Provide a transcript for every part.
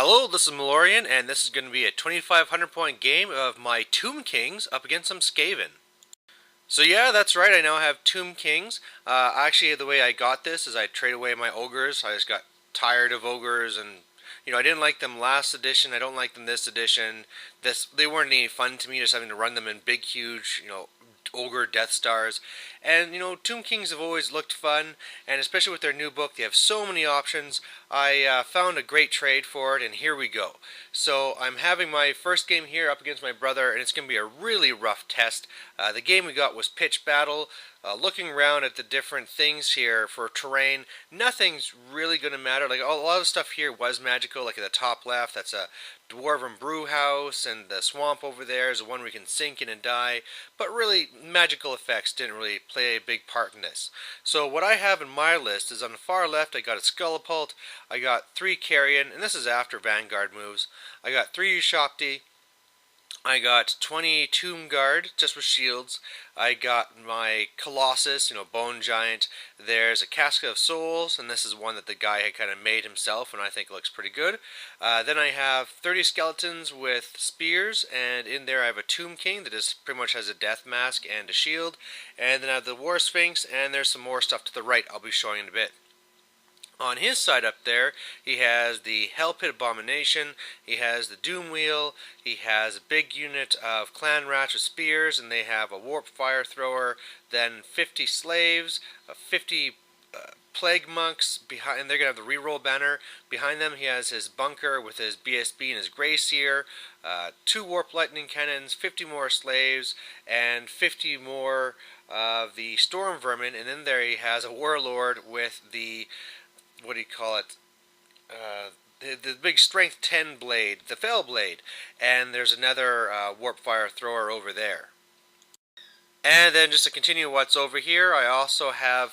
Hello, this is Malorian, and this is going to be a 2,500 point game of my Tomb Kings up against some Skaven. So yeah, that's right, I now have Tomb Kings. Actually, the way I got this is I traded away my ogres. I just got tired of ogres, and I didn't like them last edition. I don't like them this edition. They weren't any fun to me, just having to run them in big, huge, ogre Death Stars. And Tomb Kings have always looked fun, and especially with their new book, they have so many options. I found a great trade for it, and here we go. So I'm having my first game here up against my brother, and it's going to be a really rough test. The game we got was Pitch Battle. Looking around at the different things here for terrain, nothing's really going to matter. Like a lot of stuff here was magical, like at the top left, that's a dwarven brew house, and the swamp over there is the one we can sink in and die. But really, magical effects didn't really play a big part in this. So what I have in my list is on the far left, I got a Scullipult, I got 3 Carrion, and this is after Vanguard moves. I got 3 Ushopti, I got 20 Tomb Guard, just with shields. I got my Colossus, Bone Giant. There's a Casket of Souls, and this is one that the guy had kind of made himself, and I think it looks pretty good. Then I have 30 Skeletons with Spears, and in there I have a Tomb King that just pretty much has a Death Mask and a shield. And then I have the War Sphinx, and there's some more stuff to the right I'll be showing in a bit. On his side up there, he has the Hell Pit Abomination, he has the Doom Wheel, he has a big unit of Clan Rats with spears, and they have a Warp Fire Thrower, then 50 slaves, 50 Plague Monks, behind, and they're going to have the reroll banner. Behind them he has his bunker with his BSB and his Grey Seer, 2 Warp Lightning Cannons, 50 more slaves, and 50 more of the Storm Vermin, and in there he has a Warlord with the what do you call it? The big strength 10 blade, the Fell Blade, and there's another Warp Fire Thrower over there. And then just to continue what's over here, I also have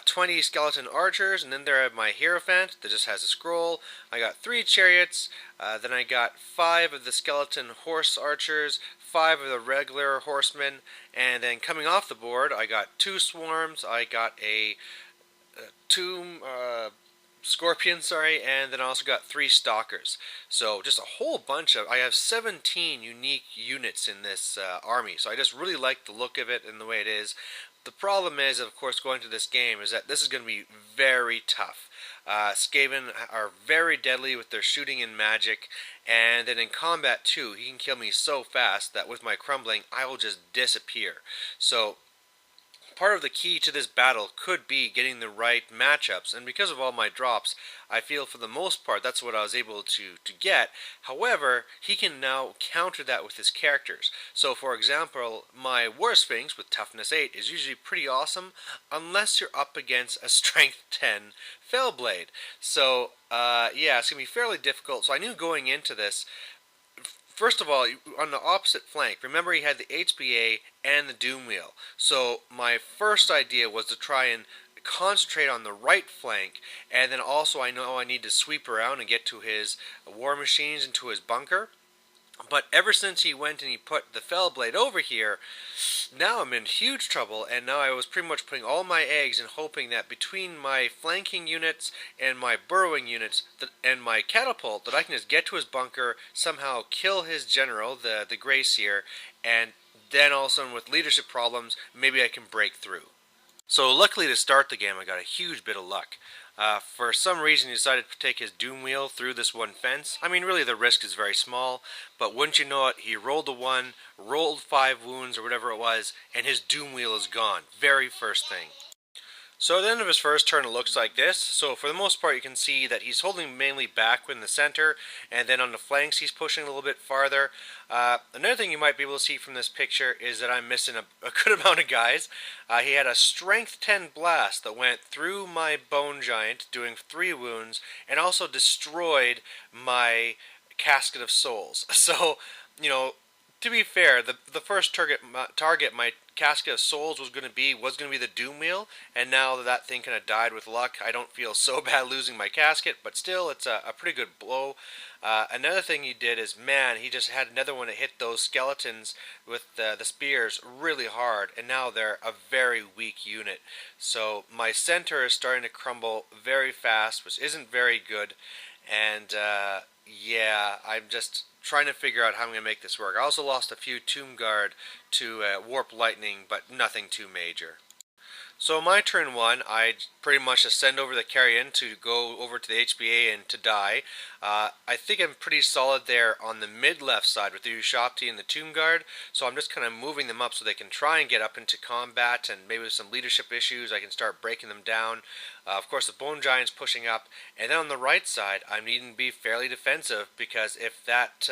20 Skeleton Archers, and then there I have my Hierophant that just has a scroll. I got 3 Chariots, then I got 5 of the Skeleton Horse Archers, 5 of the regular Horsemen, and then coming off the board, I got 2 Swarms, I got a Tomb Scorpion, and then I also got 3 Stalkers. So just a whole bunch of, I have 17 unique units in this army, so I just really like the look of it and the way it is. The problem is, of course, going to this game is that this is going to be very tough. Skaven are very deadly with their shooting and magic, and then in combat too, he can kill me so fast that with my crumbling, I will just disappear. So part of the key to this battle could be getting the right matchups, and because of all my drops, I feel for the most part that's what I was able to get. However, he can now counter that with his characters. So for example, my War Sphinx with toughness 8 is usually pretty awesome unless you're up against a strength 10 Fell Blade. So yeah, it's going to be fairly difficult. So I knew going into this, first of all, on the opposite flank, remember he had the HBA and the Doom Wheel. So my first idea was to try and concentrate on the right flank, and then also I know I need to sweep around and get to his war machines and to his bunker. But ever since he went and he put the Fell Blade over here, now I'm in huge trouble, and now I was pretty much putting all my eggs and hoping that between my flanking units and my burrowing units and my catapult, that I can just get to his bunker, somehow kill his general, the Grey Seer, and then also with leadership problems, maybe I can break through. So luckily to start the game, I got a huge bit of luck. For some reason he decided to take his Doom Wheel through this one fence. I mean, really the risk is very small, but wouldn't you know it, he rolled a 1, rolled 5 wounds or whatever it was, and his Doom Wheel is gone. Very first thing. So at the end of his first turn it looks like this. So for the most part you can see that he's holding mainly back in the center, and then on the flanks he's pushing a little bit farther. Another thing you might be able to see from this picture is that I'm missing a good amount of guys. He had a strength 10 blast that went through my Bone Giant doing 3 wounds, and also destroyed my Casket of Souls. So, to be fair, the first target my Casket of Souls was going to be the Doom Wheel, and now that thing kind of died with luck. I don't feel so bad losing my casket, but still, it's a pretty good blow. Another thing he did is, man, he just had another one that hit those skeletons with the spears really hard, and now they're a very weak unit. So my center is starting to crumble very fast, which isn't very good, and yeah, I'm just trying to figure out how I'm going to make this work. I also lost a few Tomb Guard to Warp Lightning, but nothing too major. So my turn one, I pretty much just send over the Carrion to go over to the HBA and to die. I think I'm pretty solid there on the mid-left side with the Ushopti and the Tomb Guard, so I'm just kind of moving them up so they can try and get up into combat, and maybe with some leadership issues I can start breaking them down. Of course the Bone Giant's pushing up, and then on the right side I'm needing to be fairly defensive, because if that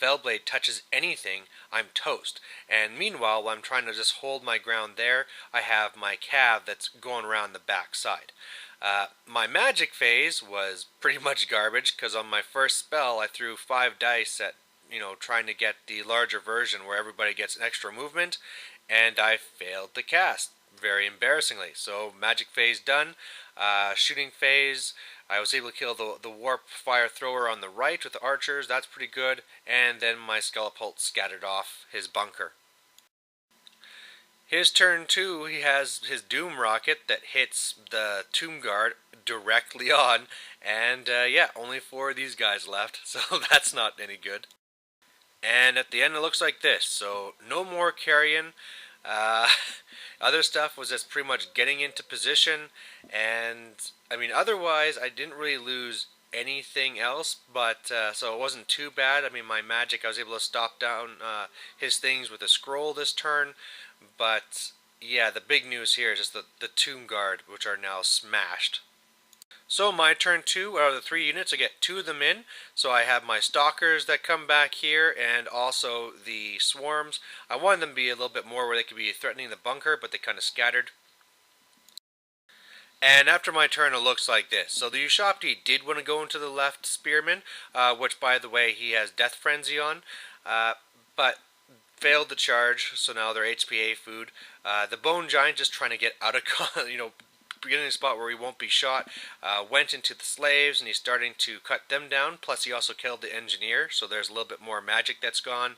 Fellblade touches anything, I'm toast. And meanwhile, while I'm trying to just hold my ground there, I have my Cav that's going around the back side. My magic phase was pretty much garbage, because on my first spell I threw 5 dice at, trying to get the larger version where everybody gets an extra movement, and I failed to cast, very embarrassingly. So magic phase done. Shooting phase, I was able to kill the warp fire thrower on the right with the archers, that's pretty good, and then my Skelepult scattered off his bunker. His turn 2, he has his Doom Rocket that hits the Tomb Guard directly on, and yeah, only 4 of these guys left, so that's not any good. And at the end it looks like this, so no more Carrion. Other stuff was just pretty much getting into position, and I mean otherwise I didn't really lose anything else, but so it wasn't too bad. I mean my magic, I was able to stop down his things with a scroll this turn, but yeah, the big news here is just the Tomb Guard, which are now smashed. So my turn 2, out of the 3 units, I get 2 of them in. So I have my Stalkers that come back here, and also the Swarms. I wanted them to be a little bit more where they could be threatening the bunker, but they kind of scattered. And after my turn, it looks like this. So the Ushopti did want to go into the left Spearman, which, by the way, he has Death Frenzy on, but failed the charge, so now they're HPA food. The Bone Giant, just trying to get out of, getting a spot where he won't be shot, went into the slaves, and he's starting to cut them down. Plus he also killed the engineer, so there's a little bit more magic that's gone.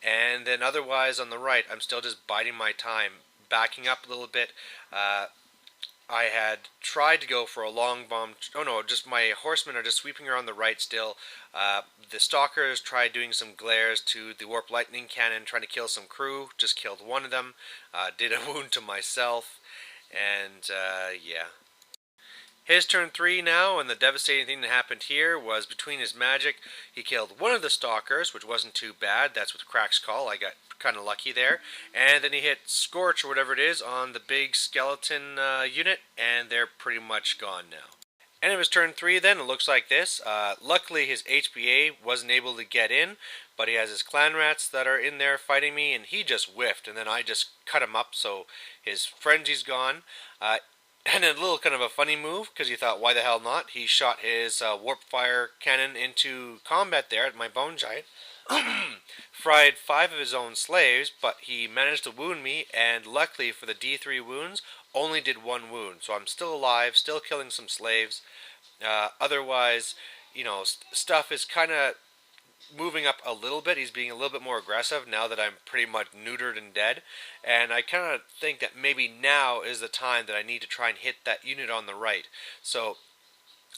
And then otherwise on the right, I'm still just biding my time, backing up a little bit. I had tried to go for a long bomb. Oh no, just my horsemen are just sweeping around the right still. The Stalkers tried doing some glares to the Warp Lightning Cannon, trying to kill some crew. Just killed one of them. Did a wound to myself. And yeah. His turn 3 now, and the devastating thing that happened here was between his magic, he killed one of the Stalkers, which wasn't too bad. That's with Crack's Call. I got kind of lucky there. And then he hit Scorch or whatever it is on the big skeleton unit, and they're pretty much gone now. And it was turn 3 then, it looks like this. Luckily his HBA wasn't able to get in, but he has his clan rats that are in there fighting me, and he just whiffed, and then I just cut him up, so his frenzy's gone. And a little kind of a funny move, because you thought, why the hell not? He shot his warp fire cannon into combat there at my Bone Giant. Fried 5 of his own slaves, but he managed to wound me, and luckily for the D3 wounds, only did 1 wound. So I'm still alive, still killing some slaves. Otherwise, stuff is kind of moving up a little bit. He's being a little bit more aggressive now that I'm pretty much neutered and dead. And I kind of think that maybe now is the time that I need to try and hit that unit on the right. So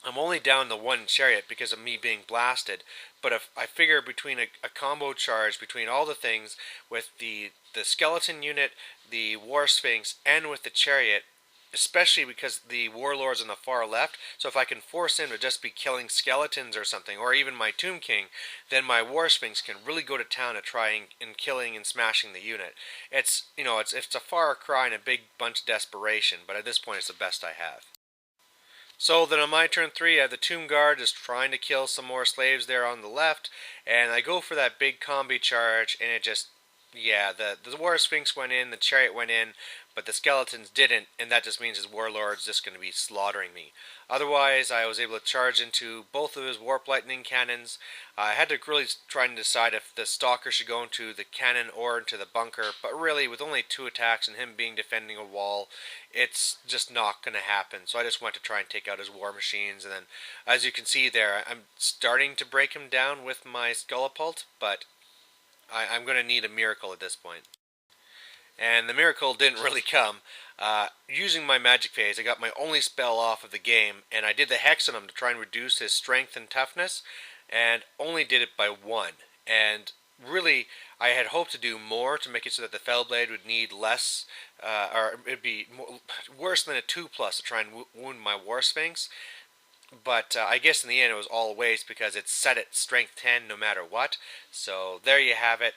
I'm only down to 1 chariot because of me being blasted, but if I figure between a combo charge between all the things with the skeleton unit, the War Sphinx, and with the chariot, especially because the warlord's on the far left, so if I can force him to just be killing skeletons or something, or even my Tomb King, then my War Sphinx can really go to town at trying and killing and smashing the unit. It's a far cry and a big bunch of desperation, but at this point it's the best I have. So then on my turn 3, I have the Tomb Guard just trying to kill some more slaves there on the left, and I go for that big combi charge, and it just, yeah, the War Sphinx went in, the chariot went in, but the skeletons didn't, and that just means his warlord's just going to be slaughtering me. Otherwise, I was able to charge into both of his Warp Lightning cannons. I had to really try and decide if the Stalker should go into the cannon or into the bunker, but really, with only 2 attacks and him being defending a wall, it's just not going to happen. So I just went to try and take out his war machines, and then, as you can see there, I'm starting to break him down with my Skelepult, but I'm going to need a miracle at this point. And the miracle didn't really come. Using my magic phase, I got my only spell off of the game, and I did the Hex on him to try and reduce his strength and toughness, and only did it by 1. And really, I had hoped to do more to make it so that the Fellblade would need less, or it'd be worse than a 2+ to try and wound my War Sphinx. But I guess in the end it was all waste because it's set at strength 10 no matter what. So there you have it.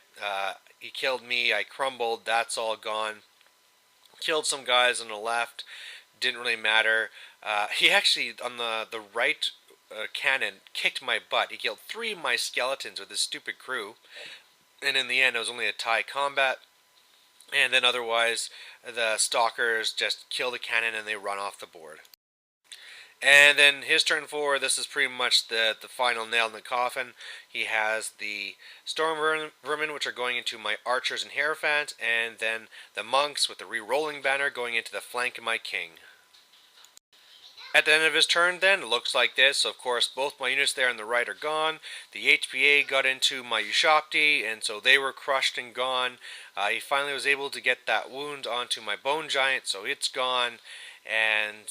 He killed me, I crumbled, that's all gone. Killed some guys on the left, didn't really matter. He actually, on the right cannon, kicked my butt. He killed 3 of my skeletons with his stupid crew. And in the end it was only a tie combat. And then otherwise, the stalkers just kill the cannon and they run off the board. And then his turn forward, this is pretty much the final nail in the coffin. He has the Storm Vermin, which are going into my Archers and Hierophant, and then the Monks with the re-rolling banner going into the flank of my King. At the end of his turn then, it looks like this. So of course, both my units there on the right are gone. The HPA got into my Ushabti, and so they were crushed and gone. He finally was able to get that wound onto my Bone Giant, so it's gone. And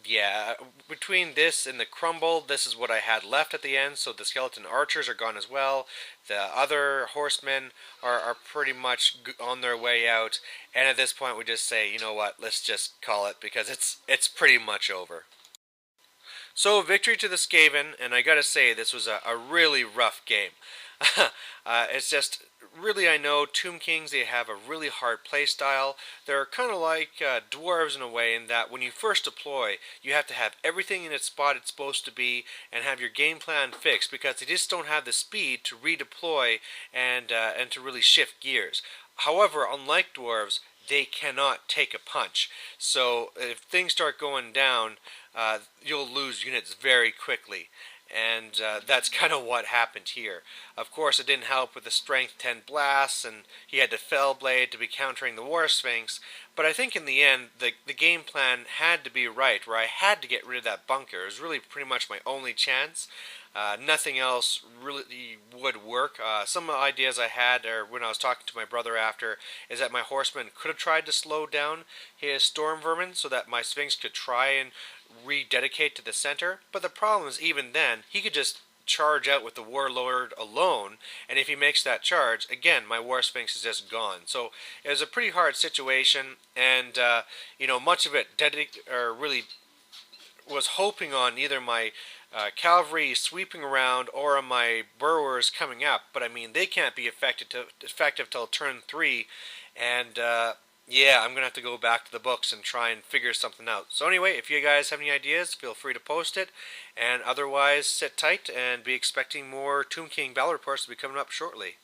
yeah, between this and the crumble, this is what I had left at the end. So the skeleton archers are gone as well. The other horsemen are pretty much on their way out. And at this point, we just say, you know what, let's just call it because it's pretty much over. So victory to the Skaven, and I gotta say, this was a really rough game. It's just, really, I know Tomb Kings, they have a really hard play style. They're kind of like dwarves in a way, in that when you first deploy, you have to have everything in its spot it's supposed to be and have your game plan fixed, because they just don't have the speed to redeploy and to really shift gears. However, unlike dwarves, they cannot take a punch. So if things start going down, you'll lose units very quickly. And that's kind of what happened here. Of course, it didn't help with the Strength 10 blasts, and he had the Fellblade to be countering the War Sphinx. But I think in the end, the game plan had to be right, where I had to get rid of that bunker. It was really pretty much my only chance. Nothing else really would work. Some of the ideas I had, or when I was talking to my brother after, is that my horseman could have tried to slow down his Storm Vermin so that my Sphinx could try and rededicate to the center. But the problem is, even then, he could just charge out with the Warlord alone, and if he makes that charge, again, my War Sphinx is just gone. So it was a pretty hard situation, and much of it really was hoping on either my cavalry sweeping around or on my burrowers coming up. But I mean, they can't be effective till turn 3, and yeah, I'm going to have to go back to the books and try and figure something out. So anyway, if you guys have any ideas, feel free to post it. And otherwise, sit tight and be expecting more Tomb King Battle Reports to be coming up shortly.